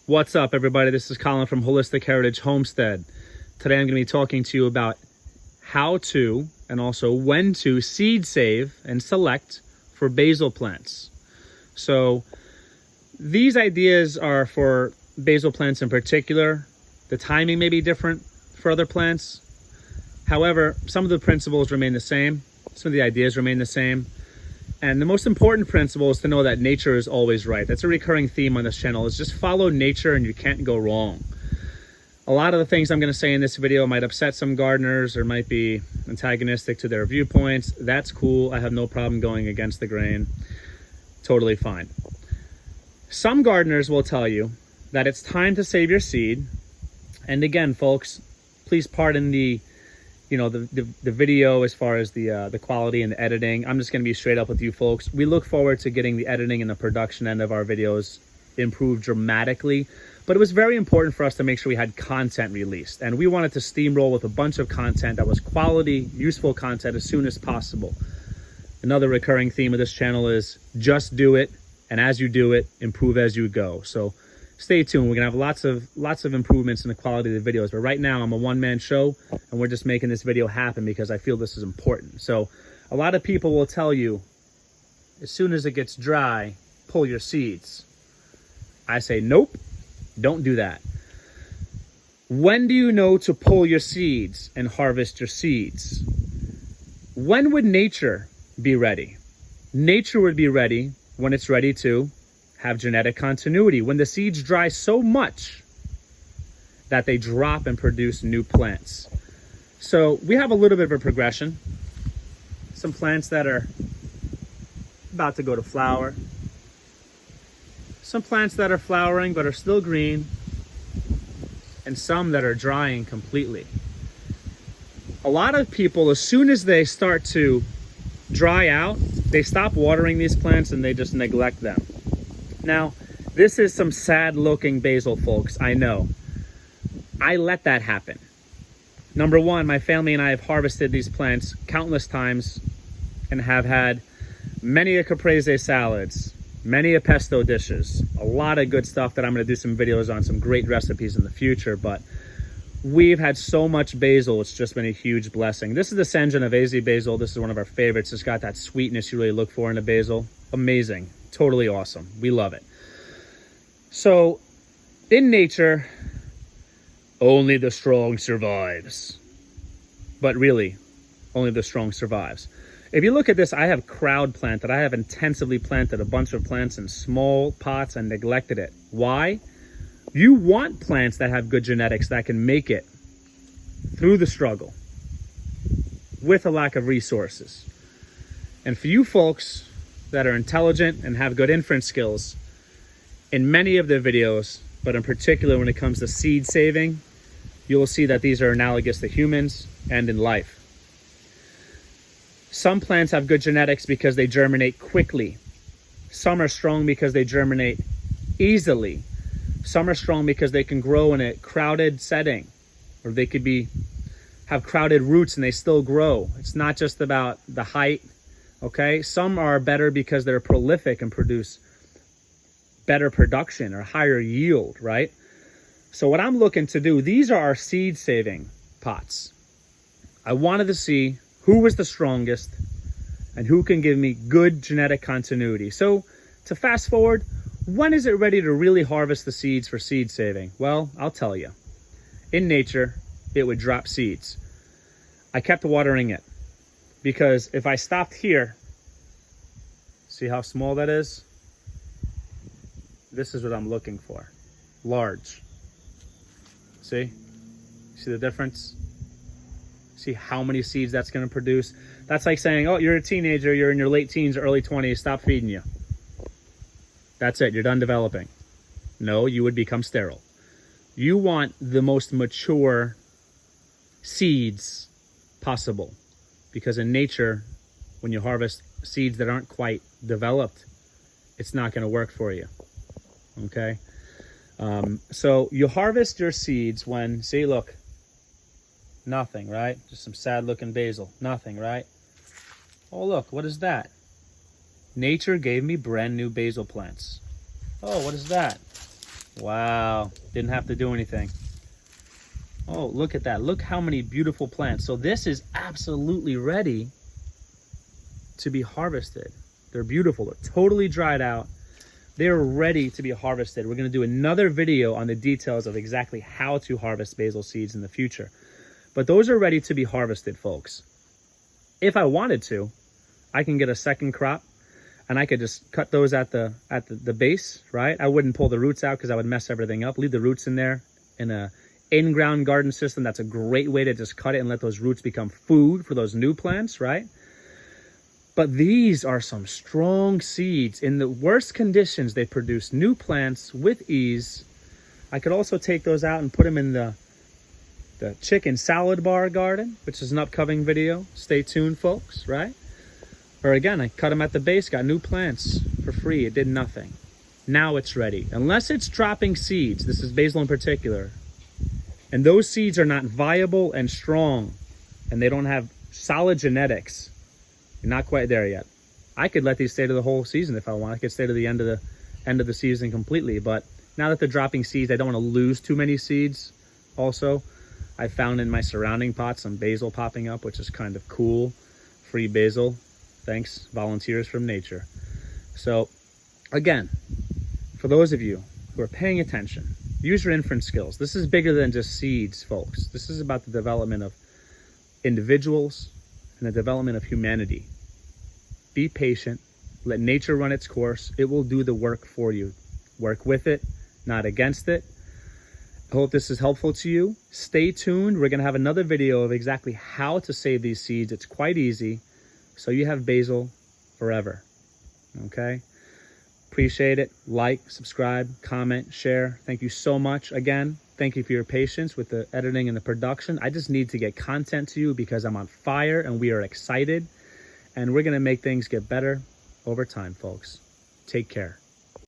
What's up, everybody? This is Colin from Holistic Heritage Homestead. Today I'm going to be talking to you about how to and also when to seed save and select for basil plants. So these ideas are for basil plants in particular. The timing may be different for other plants. However, some of the principles remain the same. Some of the ideas remain the same. And the most important principle is to know that nature is always right. That's a recurring theme on this channel, is just follow nature and you can't go wrong. A lot of the things I'm going to say in this video might upset some gardeners or might be antagonistic to their viewpoints. That's cool. I have no problem going against the grain. Totally fine. Some gardeners will tell you that it's time to save your seed. And again, folks, please pardon the video as far as the quality and the editing. I'm just going to be straight up with you folks. We look forward to getting the editing and the production end of our videos improved dramatically, but it was very important for us to make sure we had content released, and we wanted to steamroll with a bunch of content that was quality, useful content as soon as possible. Another recurring theme of this channel is just do it, and as you do it, improve as you go. So stay tuned. We're gonna have lots of improvements in the quality of the videos, but right now I'm a one-man show and we're just making this video happen because I feel this is important. So a lot of people will tell you, as soon as it gets dry, pull your seeds. I say, nope, don't do that. When do you know to pull your seeds and harvest your seeds? When would nature be ready? Nature would be ready when it's ready to have genetic continuity, when the seeds dry so much that they drop and produce new plants. So we have a little bit of a progression. Some plants that are about to go to flower. Some plants that are flowering but are still green. And some that are drying completely. A lot of people, as soon as they start to dry out, they stop watering these plants and they just neglect them. Now, this is some sad looking basil, folks, I know. I let that happen. Number one, my family and I have harvested these plants countless times and have had many a caprese salads, many a pesto dishes, a lot of good stuff that I'm going to do some videos on, some great recipes in the future, but we've had so much basil, it's just been a huge blessing. This is the Sangiovese basil. This is one of our favorites. It's got that sweetness you really look for in a basil. Amazing. Totally awesome. We love it. So in nature, only the strong survives. But really, only the strong survives. If you look at this, I have crowd planted. I have intensively planted a bunch of plants in small pots and neglected it. Why? You want plants that have good genetics that can make it through the struggle with a lack of resources. And for you folks that are intelligent and have good inference skills, in many of the videos, but in particular when it comes to seed saving, you will see that these are analogous to humans and in life. Some plants have good genetics because they germinate quickly. Some are strong because they germinate easily. Some are strong because they can grow in a crowded setting, or they could have crowded roots and they still grow. It's not just about the height. Okay, some are better because they're prolific and produce better production or higher yield, right? So what I'm looking to do, these are our seed saving pots. I wanted to see who was the strongest and who can give me good genetic continuity. So to fast forward, when is it ready to really harvest the seeds for seed saving? Well, I'll tell you. In nature, it would drop seeds. I kept watering it. Because if I stopped here, see how small that is? This is what I'm looking for. Large. See? See the difference? See how many seeds that's going to produce? That's like saying, oh, you're a teenager, you're in your late teens, early 20s, stop feeding you. That's it, you're done developing. No, you would become sterile. You want the most mature seeds possible. Because in nature, when you harvest seeds that aren't quite developed, it's not going to work for you. Okay? So you harvest your seeds when, see, look, nothing, right? Just some sad looking basil. Nothing, right? Oh, look, what is that? Nature gave me brand new basil plants. Oh, what is that? Wow, didn't have to do anything. Oh, look at that. Look how many beautiful plants. So this is absolutely ready to be harvested. They're beautiful. They're totally dried out. They're ready to be harvested. We're going to do another video on the details of exactly how to harvest basil seeds in the future. But those are ready to be harvested, folks. If I wanted to, I can get a second crop and I could just cut those at the base, right? I wouldn't pull the roots out because I would mess everything up. Leave the roots in there. In a in-ground garden system, that's a great way to just cut it and let those roots become food for those new plants, right? But these are some strong seeds. In the worst conditions, they produce new plants with ease. I could also take those out and put them in the chicken salad bar garden, which is an upcoming video. Stay tuned, folks, right? Or again, I cut them at the base, got new plants for free. It did nothing. Now it's ready. Unless it's dropping seeds, this is basil in particular, and those seeds are not viable and strong, and they don't have solid genetics, you're not quite there yet. I could let these stay to the whole season if I want. I could stay to the end of the season completely. But now that they're dropping seeds, I don't want to lose too many seeds. Also, I found in my surrounding pots some basil popping up, which is kind of cool. Free basil. Thanks, volunteers from nature. So, again, for those of you who are paying attention, use your inference skills. This is bigger than just seeds, folks. This is about the development of individuals and the development of humanity. Be patient. Let nature run its course. It will do the work for you. Work with it, not against it. I hope this is helpful to you. Stay tuned. We're going to have another video of exactly how to save these seeds. It's quite easy. So you have basil forever. Okay? Appreciate it. Like, subscribe, comment, share. Thank you so much. Again, thank you for your patience with the editing and the production. I just need to get content to you because I'm on fire and we are excited. And we're going to make things get better over time, folks. Take care.